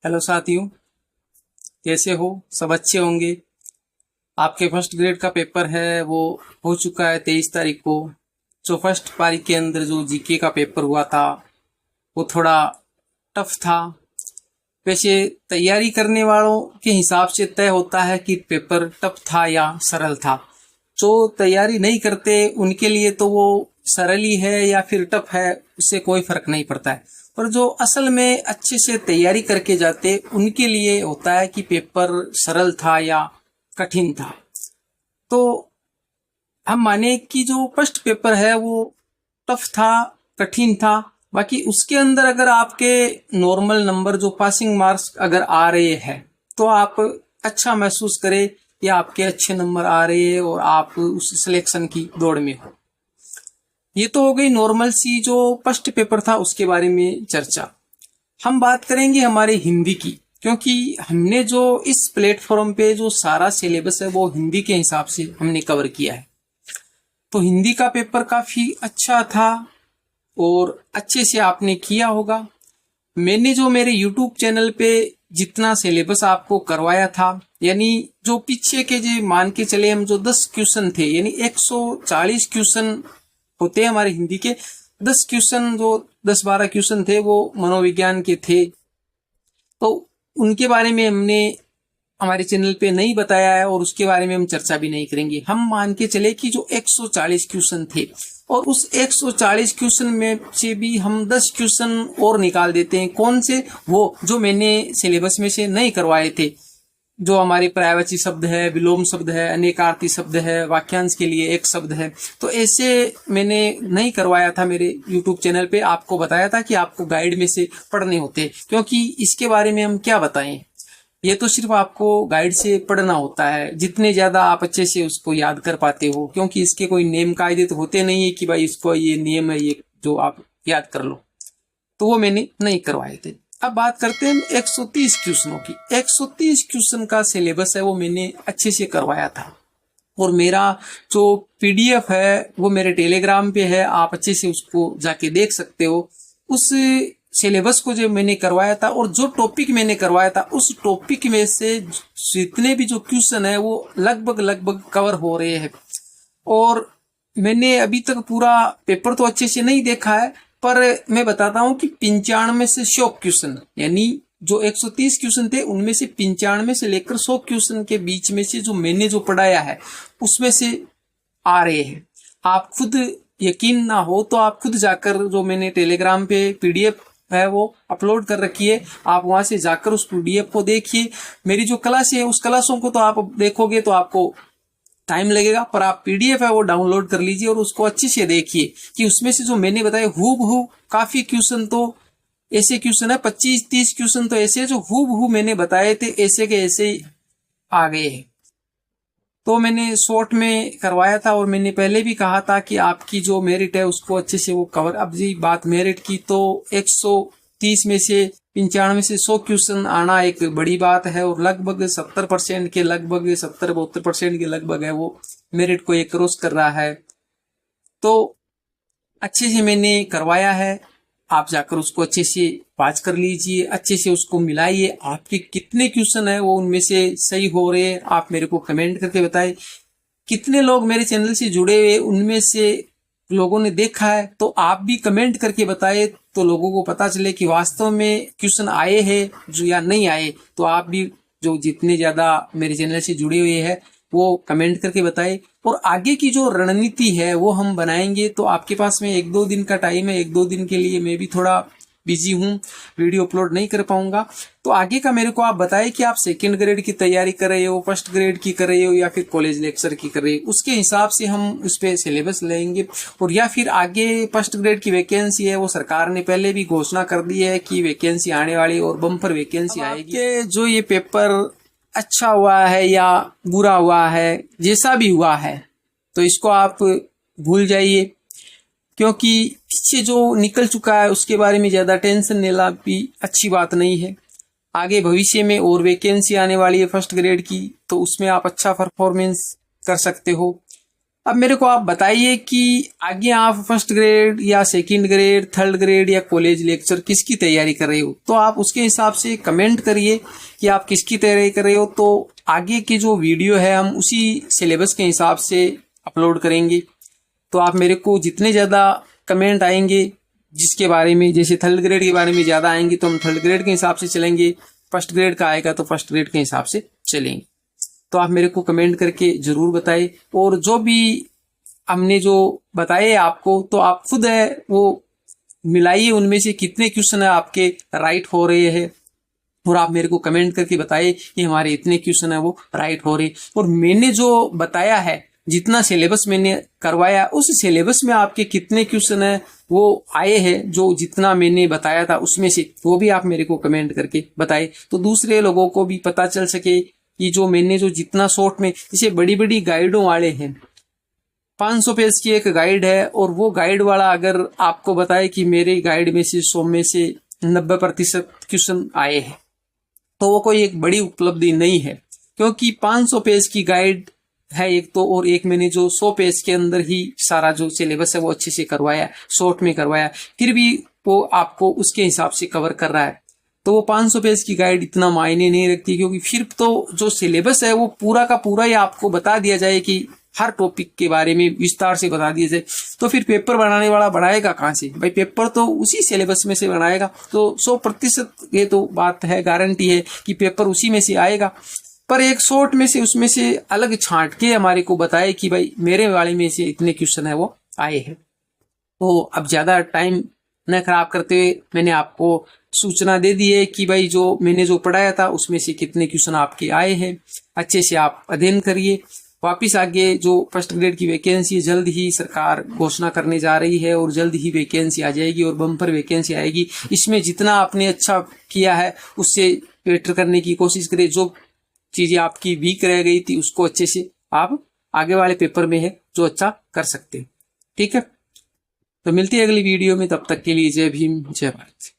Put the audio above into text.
Hello साथियों, कैसे हो? सब अच्छे होंगे। आपके फर्स्ट ग्रेड का पेपर है वो हो चुका है 23 तारीख को। जो फर्स्ट पारी के अंदर जो जीके का पेपर हुआ था वो थोड़ा टफ था। वैसे तैयारी करने वालों के हिसाब से तय होता है कि पेपर टफ था या सरल था। जो तैयारी नहीं करते उनके लिए तो वो सरल ही है या फिर टफ है, उससे कोई फर्क नहीं पड़ता है। पर जो असल में अच्छे से तैयारी करके जाते उनके लिए होता है कि पेपर सरल था या कठिन था। तो हम माने कि जो फर्स्ट पेपर है वो टफ था, कठिन था। बाकी उसके अंदर अगर आपके नॉर्मल नंबर जो पासिंग मार्क्स अगर आ रहे हैं तो आप अच्छा महसूस करें कि आपके अच्छे नंबर आ रहे हैं और आप उस सिलेक्शन की दौड़ में हो। ये तो हो गई नॉर्मल सी जो फर्स्ट पेपर था उसके बारे में चर्चा। हम बात करेंगे हमारे हिंदी की, क्योंकि हमने जो इस प्लेटफॉर्म पे जो सारा सिलेबस है वो हिंदी के हिसाब से हमने कवर किया है। तो हिंदी का पेपर काफी अच्छा था और अच्छे से आपने किया होगा। मैंने जो मेरे YouTube चैनल पे जितना सिलेबस आपको करवाया था, यानी जो पीछे के जो मान के चले हम जो 10 क्वेश्चन थे, यानी 140 क्वेश्चन होते हैं हमारे हिंदी के। 10 क्वेश्चन जो 10-12 क्वेश्चन थे वो मनोविज्ञान के थे, तो उनके बारे में हमने हमारे चैनल पे नहीं बताया है और उसके बारे में हम चर्चा भी नहीं करेंगे। हम मान के चले कि जो 140 क्वेश्चन थे और उस 140 क्वेश्चन में से भी हम 10 क्वेश्चन और निकाल देते हैं। कौन से? वो जो मैंने सिलेबस में से नहीं करवाए थे, जो हमारे पर्यायवाची शब्द है, विलोम शब्द है, अनेकार्थी शब्द है, वाक्यांश के लिए एक शब्द है। तो ऐसे मैंने नहीं करवाया था मेरे YouTube चैनल पे। आपको बताया था कि आपको गाइड में से पढ़ने होते, क्योंकि इसके बारे में हम क्या बताएं, ये तो सिर्फ आपको गाइड से पढ़ना होता है। जितने ज्यादा आप अच्छे से उसको याद कर पाते हो, क्योंकि इसके कोई नियम कायदे तो होते नहीं है कि भाई इसको ये नियम है ये जो आप याद कर लो, तो वो मैंने नहीं करवाए थे। अब बात करते हैं 130 क्वेश्चनों की। 130 क्वेश्चन का सिलेबस है वो मैंने अच्छे से करवाया था और मेरा जो PDF है वो मेरे टेलीग्राम पे है, आप अच्छे से उसको जाके देख सकते हो। उस सिलेबस को जो मैंने करवाया था और जो टॉपिक मैंने करवाया था उस टॉपिक में से जितने भी जो क्वेश्चन है वो लगभग कवर हो रहे हैं। और मैंने अभी तक पूरा पेपर तो अच्छे से नहीं देखा है, पर मैं बताता हूँ कि 95 से 100 क्वेश्चन, यानी जो 130 क्वेश्चन थे उनमें से 95 से लेकर 100 क्वेश्चन के बीच में से जो मैंने जो पढ़ाया है उसमें से आ रहे हैं। आप खुद यकीन ना हो तो आप खुद जाकर, जो मैंने टेलीग्राम पे PDF है वो अपलोड कर रखी है, आप वहां से जाकर उस PDF को देखिए। मेरी जो क्लास है उस क्लासों को तो आप देखोगे तो आपको टाइम लगेगा, पर आप PDF है वो डाउनलोड कर लीजिए और उसको अच्छे से देखिए कि उसमें से जो मैंने बताया हूबहू काफी क्वेश्चन तो ऐसे क्वेश्चन है, 25-30 क्वेश्चन तो ऐसे जो हूबहू मैंने बताए थे ऐसे के ऐसे ही आ गए हैं। तो मैंने शॉर्ट में करवाया था और मैंने पहले भी कहा था कि आपकी जो मेरिट है उसको अच्छे से वो कवर। अब जी बात मेरिट की, तो 130 में से 95 से 100 क्वेश्चन आना एक बड़ी बात है और लगभग 70% के लगभग 70-72% के लगभग है वो मेरिट को एक क्रॉस कर रहा है। तो अच्छे से मैंने करवाया है, आप जाकर उसको अच्छे से पास कर लीजिए, अच्छे से उसको मिलाइए। आपके कितने क्वेश्चन है वो उनमें से सही हो रहे हैं आप मेरे को कमेंट करके बताएं। कितने लोग मेरे चैनल से जुड़े हुए उनमें से लोगों ने देखा है तो आप भी कमेंट करके बताए, तो लोगों को पता चले कि वास्तव में क्वेश्चन आए हैं जो या नहीं आए। तो आप भी जो जितने ज्यादा मेरे चैनल से जुड़े हुए हैं वो कमेंट करके बताए और आगे की जो रणनीति है वो हम बनाएंगे। तो आपके पास में 1-2 दिन का टाइम है, 1-2 दिन के लिए मैं भी थोड़ा बिजी हूँ, वीडियो अपलोड नहीं कर पाऊंगा। तो आगे का मेरे को आप बताएं कि आप सेकंड ग्रेड की तैयारी कर रहे हो, फर्स्ट ग्रेड की कर रहे हो या फिर कॉलेज लेक्चर की कर रहे हो, उसके हिसाब से हम उस पर सिलेबस लेंगे। और या फिर आगे फर्स्ट ग्रेड की वैकेंसी है वो सरकार ने पहले भी घोषणा कर दी है कि वैकेंसी आने वाली और बम्पर वैकेंसी आएगी। जो ये पेपर अच्छा हुआ है या बुरा हुआ है, जैसा भी हुआ है, तो इसको आप भूल जाइए, क्योंकि पीछे जो निकल चुका है उसके बारे में ज्यादा टेंशन लेना भी अच्छी बात नहीं है। आगे भविष्य में और वैकेंसी आने वाली है फर्स्ट ग्रेड की, तो उसमें आप अच्छा परफॉर्मेंस कर सकते हो। अब मेरे को आप बताइए कि आगे आप फर्स्ट ग्रेड या सेकंड ग्रेड, थर्ड ग्रेड या कॉलेज लेक्चर किसकी तैयारी कर रहे हो, तो आप उसके हिसाब से कमेंट करिए कि आप किसकी तैयारी कर रहे हो। तो आगे की जो वीडियो है हम उसी सिलेबस के हिसाब से अपलोड करेंगे। तो आप मेरे को जितने ज़्यादा कमेंट आएंगे जिसके बारे में, जैसे थर्ड ग्रेड के बारे में ज़्यादा आएंगे तो हम थर्ड ग्रेड के हिसाब से चलेंगे, फर्स्ट ग्रेड का आएगा तो फर्स्ट ग्रेड के हिसाब से चलेंगे। तो आप मेरे को कमेंट करके जरूर बताइए, और जो भी हमने जो बताए आपको तो आप खुद है वो मिलाइए, उनमें से कितने क्वेश्चन है आपके राइट हो रहे हैं, और आप मेरे को कमेंट करके बताइए कि हमारे इतने क्वेश्चन है वो राइट हो रहे। और मैंने जो बताया है, जितना सिलेबस मैंने करवाया उस सिलेबस में आपके कितने क्वेश्चन है वो आए हैं, जो जितना मैंने बताया था उसमें से, वो भी आप मेरे को कमेंट करके बताए, तो दूसरे लोगों को भी पता चल सके कि जो मैंने जो जितना शॉर्ट में, जैसे बड़ी बड़ी गाइडों वाले हैं 500 पेज की एक गाइड है, और वो गाइड वाला अगर आपको बताए कि मेरे गाइड में से 100 में से 90% क्वेश्चन आए हैं, तो वो कोई एक बड़ी उपलब्धि नहीं है, क्योंकि 500 पेज की गाइड है एक तो, और एक मैंने जो 100 पेज के अंदर ही सारा जो सिलेबस है वो अच्छे से करवाया, शॉर्ट में करवाया, फिर भी वो आपको उसके हिसाब से कवर कर रहा है। तो वो 500 पेज की गाइड इतना मायने नहीं रखती, क्योंकि फिर तो जो सिलेबस है वो पूरा का पूरा ही आपको बता दिया जाए कि हर टॉपिक के बारे में विस्तार से बता दिया जाए, तो फिर पेपर बनाने वाला बनाएगा कहाँ से भाई, पेपर तो उसी सिलेबस में से बनाएगा। तो 100% ये तो बात है, गारंटी है कि पेपर उसी में से आएगा, पर एक शॉर्ट में से उसमें से अलग छांट के हमारे को बताए कि भाई मेरे वाले में से इतने क्वेश्चन है वो आए हैं। तो अब ज्यादा टाइम न खराब करते हुए मैंने आपको सूचना दे दी है कि भाई जो मैंने जो पढ़ाया था उसमें से कितने क्वेश्चन आपके आए हैं, अच्छे से आप अध्ययन करिए। वापिस आगे जो फर्स्ट ग्रेड की वैकेंसी जल्द ही सरकार घोषणा करने जा रही है, और जल्द ही वैकेंसी आ जाएगी और बम्पर वैकेंसी आएगी। इसमें जितना आपने अच्छा किया है उससे बेटर करने की कोशिश करिए, जो चीजें आपकी वीक रह गई थी उसको अच्छे से आप आगे वाले पेपर में है जो अच्छा कर सकते हैं। ठीक है, तो मिलती है अगली वीडियो में, तब तक के लिए जय भीम जय भारत।